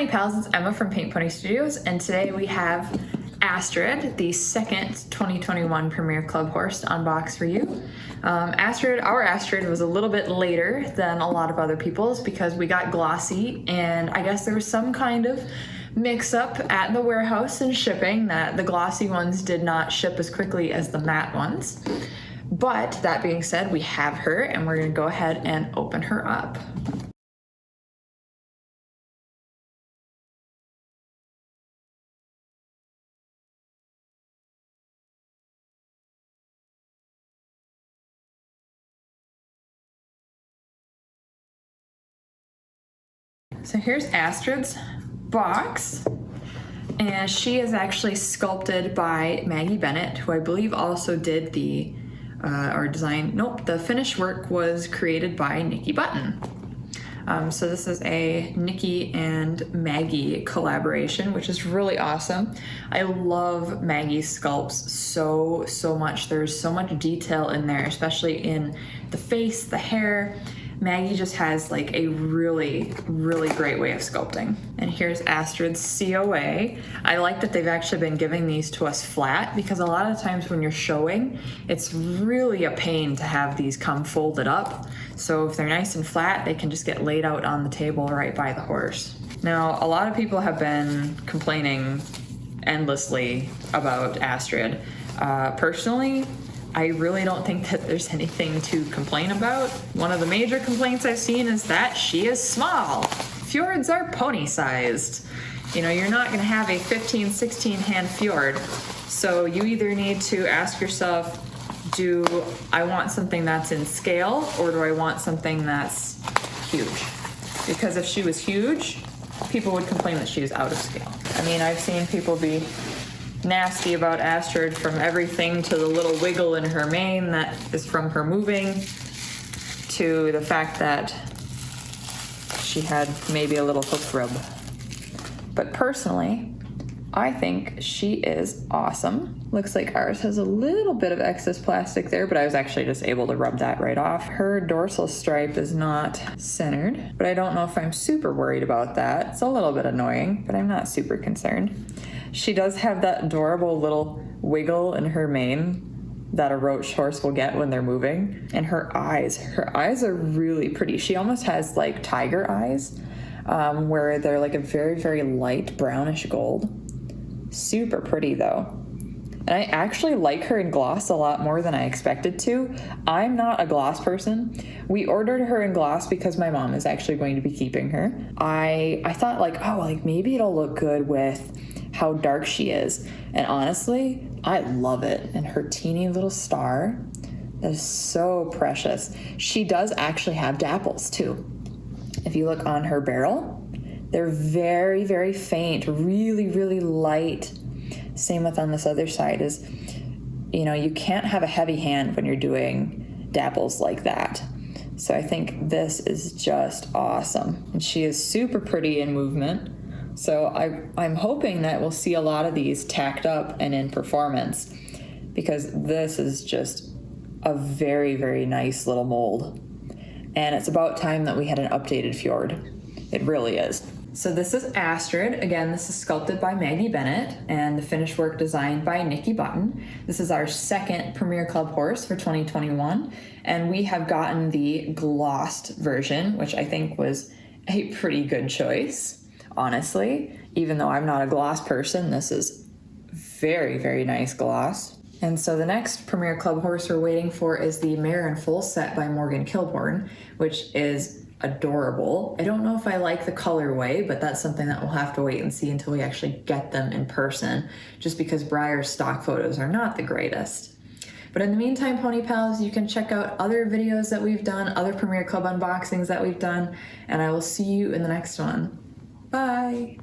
Pals, it's Emma from Paint Pony Studios, and today we have Astrid, the second 2021 Premier Club horse to unbox for you. Our Astrid was a little bit later than a lot of other people's because we got glossy, and I guess there was some kind of mix-up at the warehouse in shipping that the glossy ones did not ship as quickly as the matte ones. But that being said, we have her, and we're going to go ahead and open her up. So here's Astrid's box, and she is actually sculpted by Maggie Bennett, who I believe also did the the finish work was created by Nikki Button. So this is a Nikki and Maggie collaboration, which is really awesome. I love Maggie's sculpts so much. There's so much detail in there, especially in the face, the hair. Maggie just has like a really great way of sculpting. And here's Astrid's COA. I like that they've actually been giving these to us flat because a lot of times when you're showing, it's really a pain to have these come folded up. So if they're nice and flat, they can just get laid out on the table right by the horse. Now, a lot of people have been complaining endlessly about Astrid. Personally, I really don't think that there's anything to complain about. One of the major complaints I've seen is that she is small. Fjords are pony-sized. You know, you're not gonna have a 15, 16 hand Fjord. So you either need to ask yourself, do I want something that's in scale or do I want something that's huge? Because if she was huge, people would complain that she was out of scale. I mean, I've seen people be nasty about Astrid, from everything to the little wiggle in her mane that is from her moving, to the fact that she had maybe a little hoof rub. But personally, I think she is awesome. Looks like ours has a little bit of excess plastic there, but I was actually just able to rub that right off. Her dorsal stripe is not centered, but I don't know if I'm super worried about that. It's a little bit annoying, but I'm not super concerned. She does have that adorable little wiggle in her mane that a roach horse will get when they're moving. And her eyes are really pretty. She almost has like tiger eyes, where they're like a very light brownish gold. Super pretty though. And I actually like her in gloss a lot more than I expected to. I'm not a gloss person. We ordered her in gloss because my mom is actually going to be keeping her. I thought like maybe it'll look good with how dark she is. And honestly, I love it. And her teeny little star, that is so precious. She does actually have dapples too. If you look on her barrel, they're very faint, really light. Same with on this other side is, you know, you can't have a heavy hand when you're doing dapples like that. So I think this is just awesome. And she is super pretty in movement. So I'm hoping that we'll see a lot of these tacked up and in performance, because this is just a very nice little mold. And it's about time that we had an updated Fjord. It really is. So this is Astrid. Again, this is sculpted by Maggie Bennett and the finished work designed by Nikki Button. This is our second Premier Club horse for 2021. And we have gotten the glossed version, which I think was a pretty good choice. Honestly, even though I'm not a gloss person, this is very nice gloss. And so the next Premier Club horse we're waiting for is the Mare and Foal set by Morgan Kilborn, which is adorable. I don't know if I like the colorway, but that's something that we'll have to wait and see until we actually get them in person, just because Breyer's stock photos are not the greatest. But in the meantime, Pony Pals, you can check out other videos that we've done, other Premier Club unboxings that we've done, and I will see you in the next one. Bye.